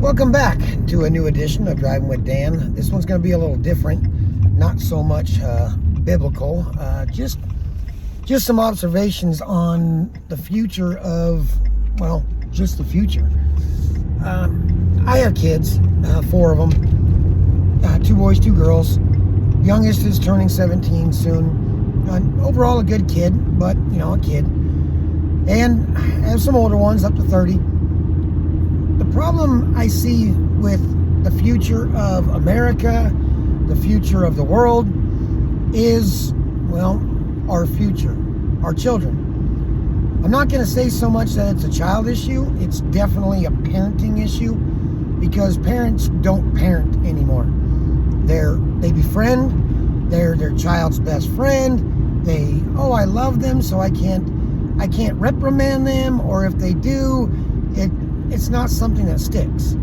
Welcome back to a new edition of Driving with Dan. This one's going to be a little different, not so much biblical, just some observations on the future of, well, just the future. I have kids, 4 of them, 2 boys, 2 girls. Youngest is turning 17 soon. Overall a good kid, but, a kid. And I have some older ones, up to 30. The problem I see with the future of America, the future of the world, is, well, our future, our children. I'm not going to say so much that it's a child issue. It's definitely a parenting issue, because parents don't parent anymore. They befriend. They're their child's best friend. I love them, so I can't reprimand them, or if they do, it's not something that sticks.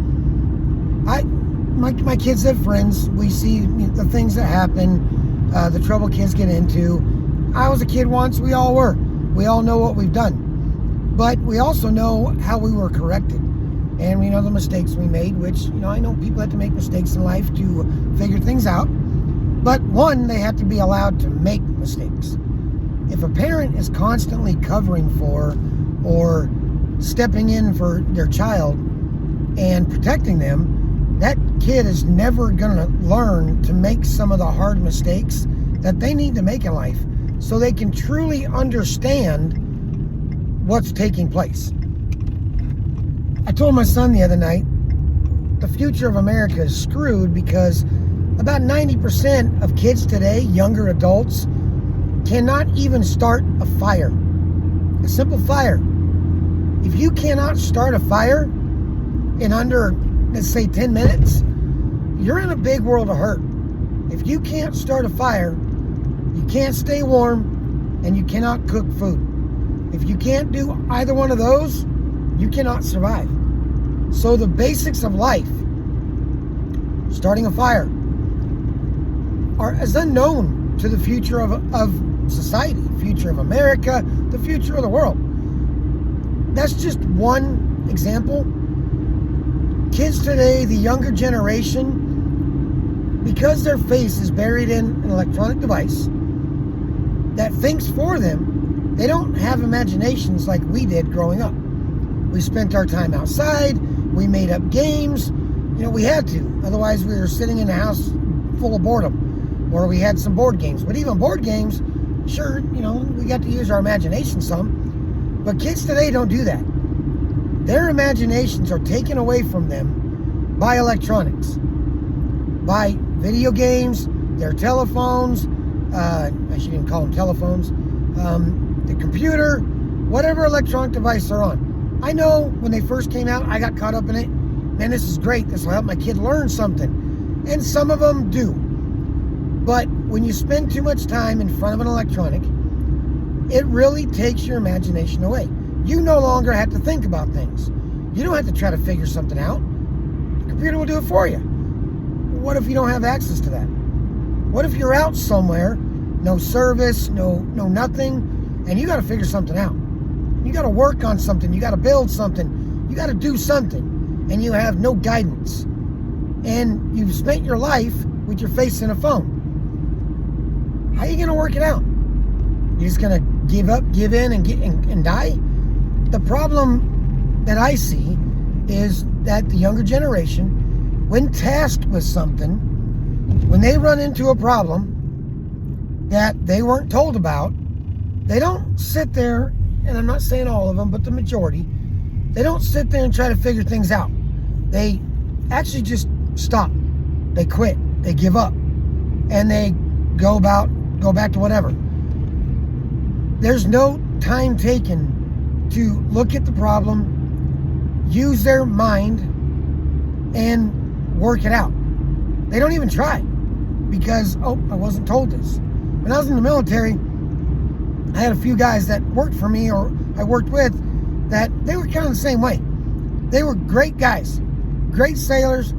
My kids have friends. We see the things that happen, the trouble kids get into. I was a kid once. We all were. We all know what we've done. But we also know how we were corrected. And we know the mistakes we made, which, I know people have to make mistakes in life to figure things out. But one, they have to be allowed to make mistakes. If a parent is constantly covering for or stepping in for their child and protecting them, that kid is never going to learn to make some of the hard mistakes that they need to make in life so they can truly understand what's taking place. I told my son the other night, the future of America is screwed because about 90% of kids today, younger adults, cannot even start a fire. A simple fire. If you cannot start a fire in under, let's say, 10 minutes, you're in a big world of hurt. If you can't start a fire, you can't stay warm, and you cannot cook food. If you can't do either one of those, you cannot survive. So the basics of life, starting a fire, are as unknown to the future of society, future of America, the future of the world. That's just one example. Kids today, the younger generation, because their face is buried in an electronic device that thinks for them, they don't have imaginations like we did growing up. We spent our time outside, we made up games, we had to. Otherwise we were sitting in a house full of boredom, or we had some board games. But even board games, sure, we got to use our imagination some. But kids today don't do that. Their imaginations are taken away from them by electronics, by video games, their telephones, I shouldn't even call them telephones, the computer, whatever electronic device they're on. I know when they first came out, I got caught up in it. Man, this is great. This will help my kid learn something. And some of them do. But when you spend too much time in front of an electronic, it really takes your imagination away. You no longer have to think about things. You don't have to try to figure something out. The computer will do it for you. What if you don't have access to that? What if you're out somewhere, no service, no nothing, and you got to figure something out? You got to work on something. You got to build something. You got to do something, and you have no guidance. And you've spent your life with your face in a phone. How are you going to work it out? You're just going to give up, give in, and die? The problem that I see is that the younger generation, when tasked with something, when they run into a problem that they weren't told about, they don't sit there, and I'm not saying all of them, but the majority, they don't sit there and try to figure things out. They actually just stop. They quit. They give up. And they go back to whatever. There's no time taken to look at the problem, use their mind, and work it out. They don't even try because, I wasn't told this. When I was in the military, I had a few guys that worked for me or I worked with that they were kind of the same way. They were great guys, great sailors,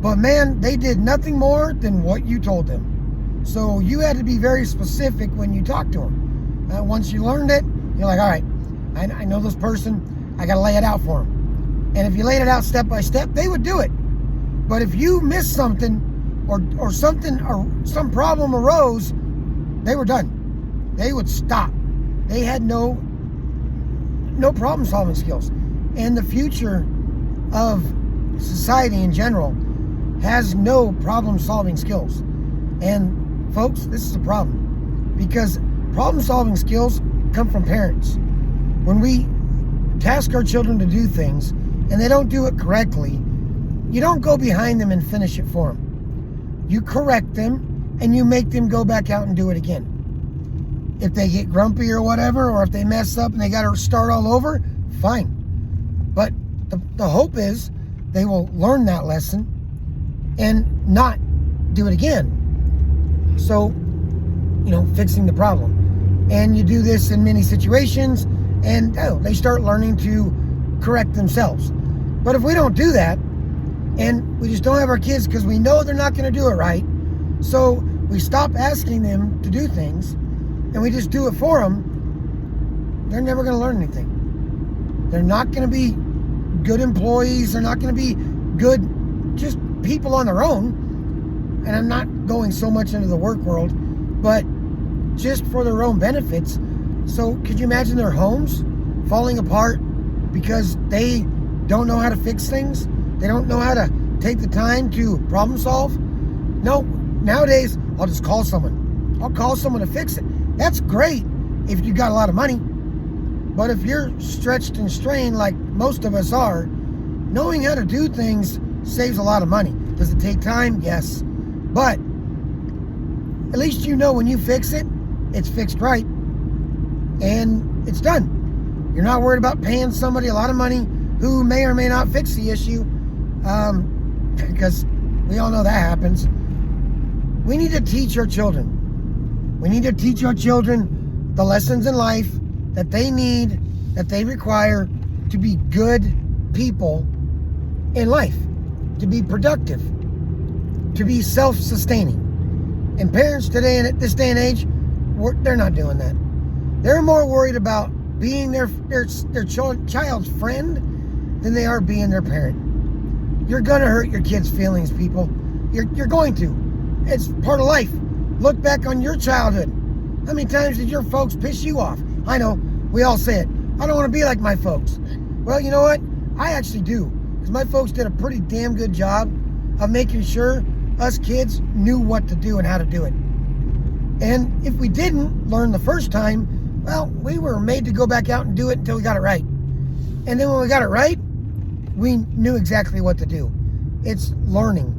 but man, they did nothing more than what you told them. So you had to be very specific when you talked to them. Once you learned it, you're like, all right, I know this person, I got to lay it out for them. And if you laid it out step by step, they would do it. But if you missed something or something or some problem arose, they were done. They would stop. They had no problem solving skills. And the future of society in general has no problem solving skills. And folks, this is a problem, because problem solving skills come from parents. When we task our children to do things and they don't do it correctly, you don't go behind them and finish it for them. You correct them and you make them go back out and do it again. If they get grumpy or whatever, or if they mess up and they got to start all over, fine. But the hope is they will learn that lesson and not do it again. So, fixing the problem. And you do this in many situations, and they start learning to correct themselves. But if we don't do that, and we just don't have our kids because we know they're not going to do it right, so we stop asking them to do things, and we just do it for them, they're never going to learn anything. They're not going to be good employees. They're not going to be good just people on their own. And I'm not going so much into the work world, but just for their own benefits. So could you imagine their homes falling apart because they don't know how to fix things? They don't know how to take the time to problem solve? No, nowadays, I'll just call someone. I'll call someone to fix it. That's great if you got a lot of money. But if you're stretched and strained like most of us are, knowing how to do things saves a lot of money. Does it take time? Yes. But at least you know when you fix it, it's fixed right. And it's done. You're not worried about paying somebody a lot of money who may or may not fix the issue, because we all know that happens. We need to teach our children. We need to teach our children the lessons in life that they need, that they require to be good people in life, to be productive, to be self-sustaining. And parents today, in this day and age, they're not doing that. They're more worried about being their child's friend than they are being their parent. You're going to hurt your kids' feelings, people. You're going to. It's part of life. Look back on your childhood. How many times did your folks piss you off? I know, we all say it. I don't want to be like my folks. Well, you know what? I actually do. Because my folks did a pretty damn good job of making sure us kids knew what to do and how to do it. And if we didn't learn the first time, well, we were made to go back out and do it until we got it right. And then when we got it right, we knew exactly what to do. It's learning.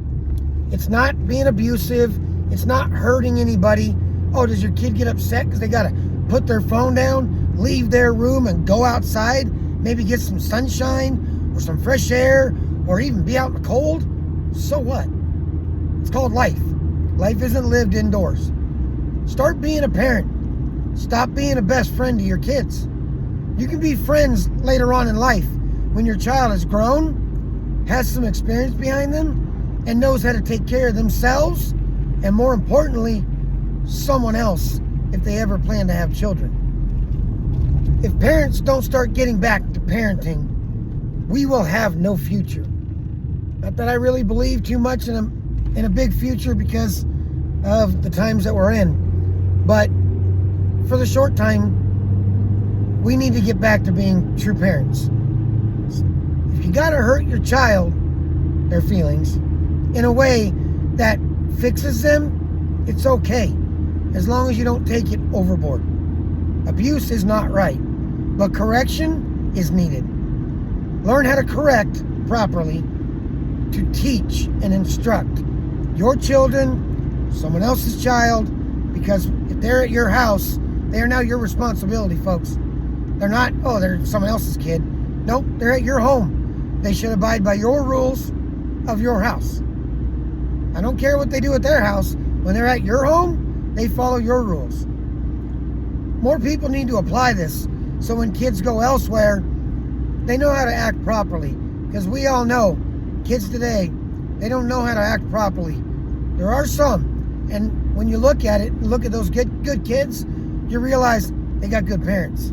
It's not being abusive. It's not hurting anybody. Oh, does your kid get upset because they got to put their phone down, leave their room and go outside, maybe get some sunshine or some fresh air, or even be out in the cold? So what? It's called life. Life isn't lived indoors. Start being a parent. Stop being a best friend to your kids. You can be friends later on in life when your child has grown, has some experience behind them, and knows how to take care of themselves, and more importantly, someone else if they ever plan to have children. If parents don't start getting back to parenting, we will have no future. Not that I really believe too much in a big future because of the times that we're in. But for the short time, we need to get back to being true parents. If you gotta hurt your child, their feelings, in a way that fixes them, it's okay, as long as you don't take it overboard. Abuse is not right, but correction is needed. Learn how to correct properly, to teach and instruct your children, someone else's child, because if they're at your house, they are now your responsibility, folks. They're not, they're someone else's kid. Nope, they're at your home. They should abide by your rules of your house. I don't care what they do at their house. When they're at your home, they follow your rules. More people need to apply this so when kids go elsewhere, they know how to act properly. Because we all know, kids today, they don't know how to act properly. There are some, and when you look at it, look at those good kids, you realize they got good parents.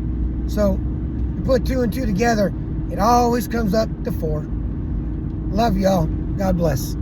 So you put two and two together, It always comes up to 4. Love y'all. God bless.